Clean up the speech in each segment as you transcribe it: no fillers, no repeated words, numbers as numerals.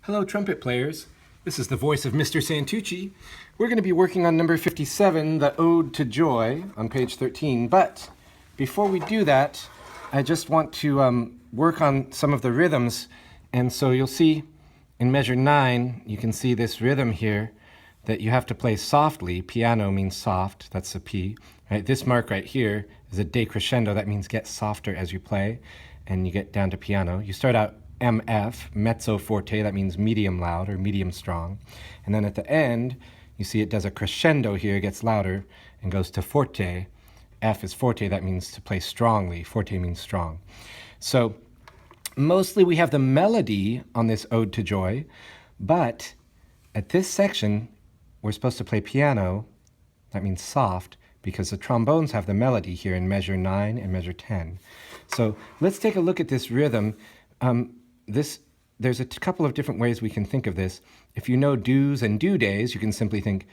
Hello, trumpet players. This is the voice of Mr. Santucci. We're going to be working on number 57, the Ode to Joy, on page 13. But before we do that, I just want to work on some of the rhythms. And so you'll see in measure 9, you can see this rhythm here that you have to play softly. Piano means soft, that's a P. Right? This mark right here is a decrescendo. That means get softer as you play, and you get down to piano. You start out MF, mezzo forte, that means medium loud or medium strong. And then at the end, you see it does a crescendo here, gets louder, and goes to forte. F is forte, that means to play strongly. Forte means strong. So mostly we have the melody on this Ode to Joy, but at this section, we're supposed to play piano, that means soft, because the trombones have the melody here in measure 9 and measure 10. So let's take a look at this rhythm. There's a couple of different ways we can think of this. If you know do's and do days, you can simply think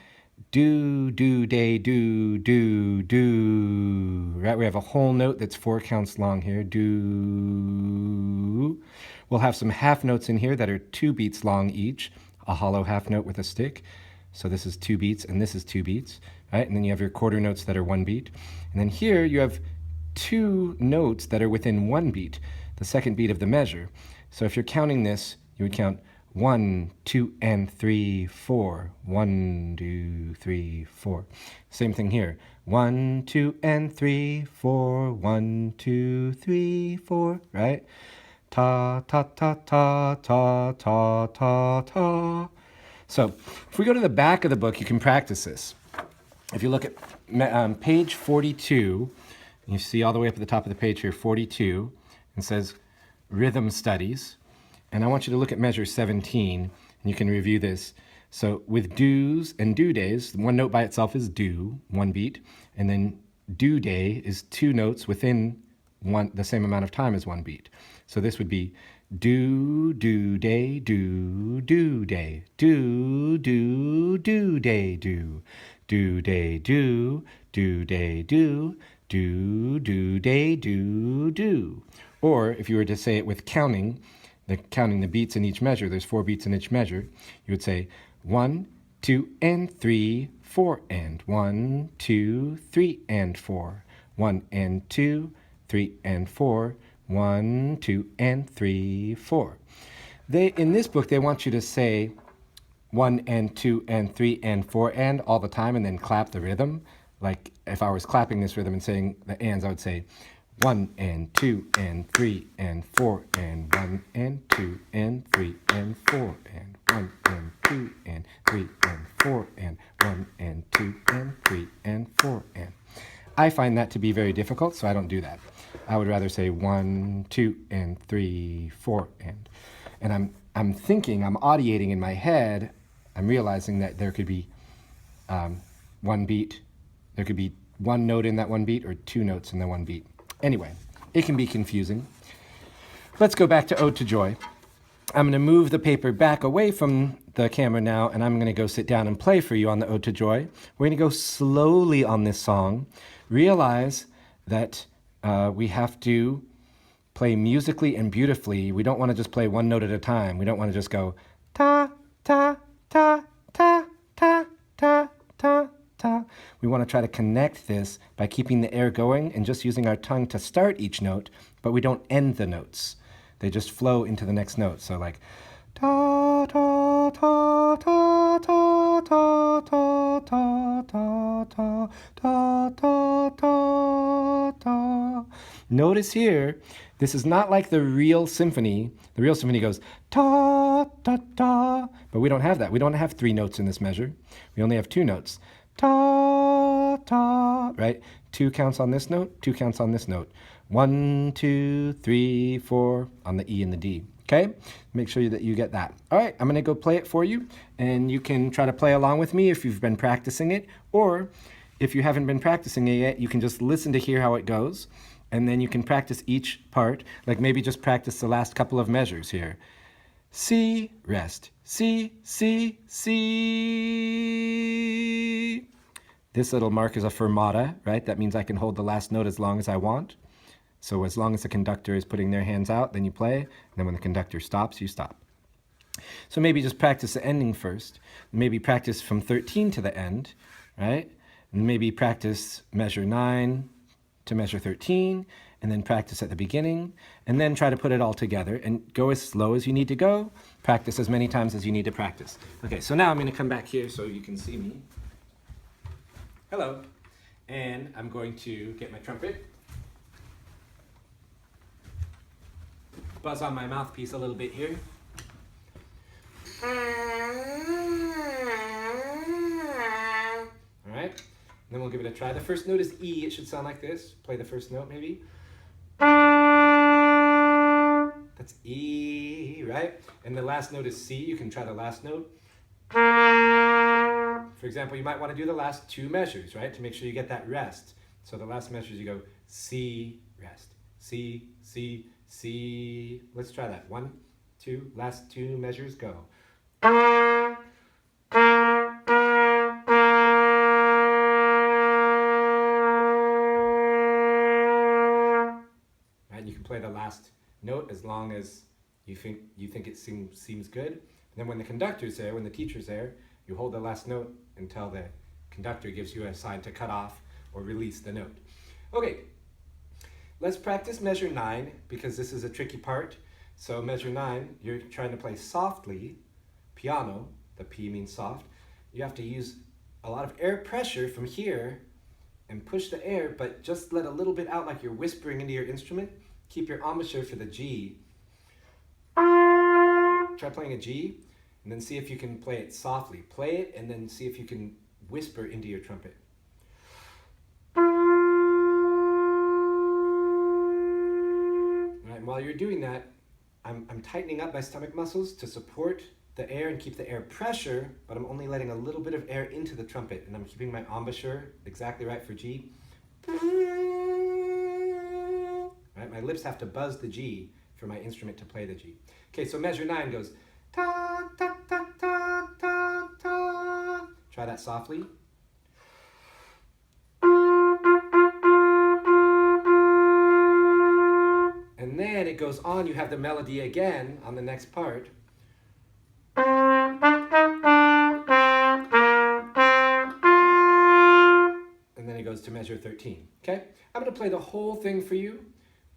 do, day, do, right? We have a whole note that's 4 counts long here, do. We'll have some half notes in here that are 2 beats long each, a hollow half note with a stick. So this is 2 beats and this is 2 beats, right? And then you have your quarter notes that are 1 beat. And then here you have 2 notes that are within 1 beat, the second beat of the measure. So if you're counting this, you would count 1, 2, and 3, 4. 1, 2, 3, 4. Same thing here. 1, 2, and 3, 4. 1, 2, 3, 4. Right? Ta, ta, ta, ta, ta, ta, ta, ta. So if we go to the back of the book, you can practice this. If you look at page 42, you see all the way up at the top of the page here, 42, it says Rhythm Studies. And I want you to look at measure 17, and you can review this. So with do's and do days, one note by itself is do, 1 beat, and then do day is 2 notes within the same amount of time as 1 beat. So this would be do, day, do, day, do, day, do, day, do, day, do, day, do. Or if you were to say it with counting the beats in each measure, there's 4 beats in each measure, you would say 1, 2, and 3, 4, and 1, 2, 3, and 4. 1 and 2, 3 and 4. 1, 2, and 3, 4. In this book, they want you to say 1 and 2 and 3 and 4 and all the time, and then clap the rhythm. Like if I was clapping this rhythm and saying the ands, I would say 1 and 2 and 3 and 4 and 1 and 2 and 3 and 4 and 1 and 2 and 3 and 4 and 1 and 2 and 3 and 4 and. I find that to be very difficult, so I don't do that. I would rather say 1, 2, and 3, 4, and I'm thinking, I'm audiating in my head. I'm realizing that there could be 1 beat. There could be 1 note in that 1 beat or 2 notes in the 1 beat. Anyway, it can be confusing. Let's go back to Ode to Joy. I'm going to move the paper back away from the camera now, and I'm going to go sit down and play for you on the Ode to Joy. We're going to go slowly on this song. Realize that we have to play musically and beautifully. We don't want to just play 1 note at a time. We don't want to just go ta, ta, ta, ta, ta, ta, ta, ta. We want to try to connect this by keeping the air going and just using our tongue to start each note, but we don't end the notes. They just flow into the next note. So like ta, ta, ta, ta, ta, ta, ta, ta, ta, ta, ta, ta, ta, ta. Notice here, this is not like the real symphony. The real symphony goes ta, ta, ta, but we don't have that. We don't have 3 notes in this measure. We only have 2 notes. Ta, ta, right? 2 counts on this note, 2 counts on this note. 1, 2, 3, 4 on the E and the D. Okay? Make sure that you get that. All right, I'm going to go play it for you, and you can try to play along with me if you've been practicing it, or if you haven't been practicing it yet, you can just listen to hear how it goes, and then you can practice each part, like maybe just practice the last couple of measures here. C, rest. C, C, C. This little mark is a fermata, right? That means I can hold the last note as long as I want. So as long as the conductor is putting their hands out, then you play. And then when the conductor stops, you stop. So maybe just practice the ending first. Maybe practice from 13 to the end, right? And maybe practice measure 9 to measure 13, and then practice at the beginning, and then try to put it all together and go as slow as you need to go. Practice as many times as you need to practice. Okay, so now I'm going to come back here so you can see me. Hello. And I'm going to get my trumpet, buzz on my mouthpiece a little bit here. All right, and then we'll give it a try. The first note is E. It should sound like this. Play the first note maybe. That's E, right? And the last note is C. You can try the last note. For example, you might want to do the last 2 measures, right? To make sure you get that rest. So the last measures you go C, rest. C, C, C. Let's try that. 1, 2, last 2 measures, go. Right, you can play the last note as long as you think it seems good. And then when the conductor's there, when the teacher's there, you hold the last note until the conductor gives you a sign to cut off or release the note. Okay, let's practice measure 9 because this is a tricky part. So measure 9, you're trying to play softly, piano, the P means soft. You have to use a lot of air pressure from here and push the air, but just let a little bit out like you're whispering into your instrument. Keep your embouchure for the G. Try playing a G, and then see if you can play it softly. Play it, and then see if you can whisper into your trumpet. All right, and while you're doing that, I'm tightening up my stomach muscles to support the air and keep the air pressure, but I'm only letting a little bit of air into the trumpet, and I'm keeping my embouchure exactly right for G. Right, my lips have to buzz the G for my instrument to play the G. Okay, so measure 9 goes ta ta ta ta ta ta. Try that softly. And then it goes on, you have the melody again on the next part. And then it goes to measure 13, okay? I'm gonna play the whole thing for you.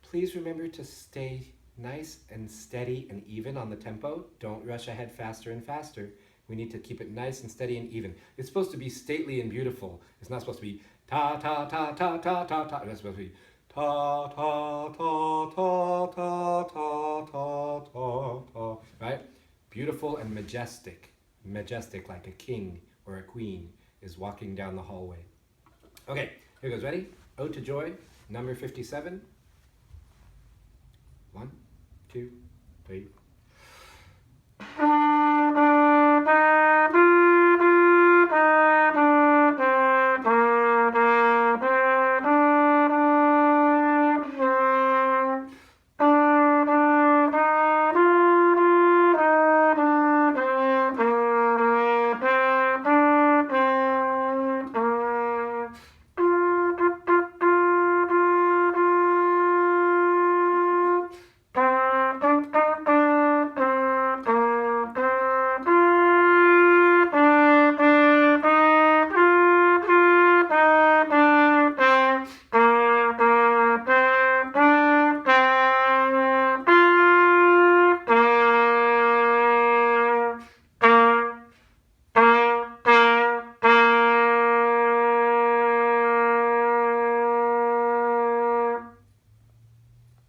Please remember to stay nice and steady and even on the tempo. Don't rush ahead faster and faster. We need to keep it nice and steady and even. It's supposed to be stately and beautiful. It's not supposed to be ta ta ta ta ta ta ta. It's supposed to be ta ta ta ta ta ta ta ta ta. Right? Beautiful and majestic. Majestic like a king or a queen is walking down the hallway. Okay, here goes. Ready? Ode to Joy, number 57. 1, 2, 3.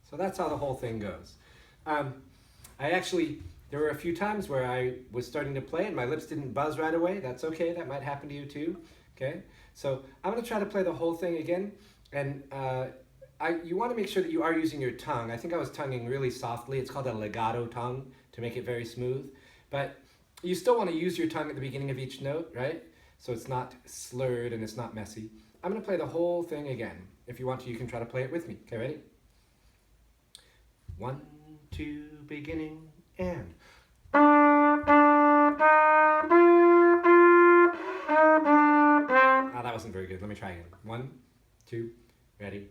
So that's how the whole thing goes. There were a few times where I was starting to play and my lips didn't buzz right away. That's okay, that might happen to you too. Okay, so I'm gonna try to play the whole thing again. And you wanna make sure that you are using your tongue. I think I was tonguing really softly. It's called a legato tongue to make it very smooth. But you still wanna use your tongue at the beginning of each note, right? So it's not slurred and it's not messy. I'm gonna play the whole thing again. If you want to, you can try to play it with me. Okay, ready? 1, 2, beginning, and. Oh, that wasn't very good. Let me try again. 1, 2, ready?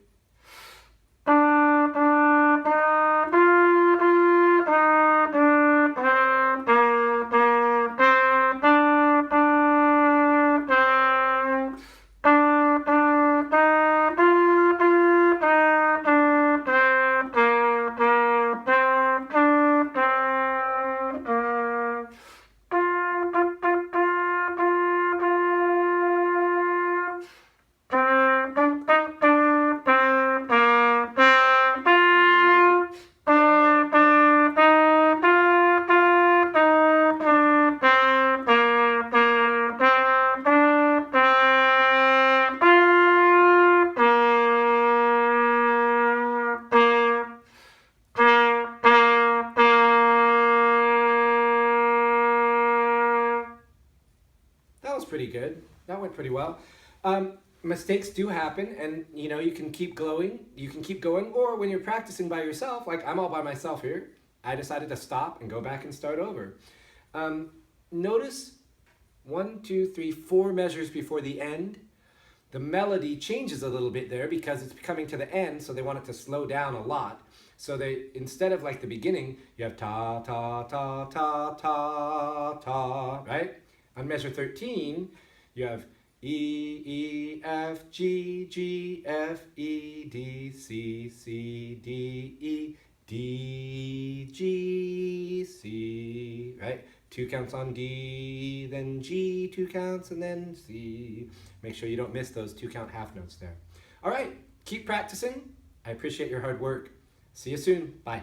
pretty good. That went pretty well. Mistakes do happen, and you can keep going. You can keep going, or when you're practicing by yourself, like I'm all by myself here, I decided to stop and go back and start over. Notice 1, 2, 3, 4 measures before the end. The melody changes a little bit there because it's coming to the end, so they want it to slow down a lot. So they, instead of like the beginning, you have ta, ta, ta, ta, ta, ta, right? On measure 13, you have E, E, F, G, G, F, E, D, C, C, D, E, D, G, C, right? 2 counts on D, then G, 2 counts, and then C. Make sure you don't miss those 2 count half notes there. All right, keep practicing. I appreciate your hard work. See you soon. Bye.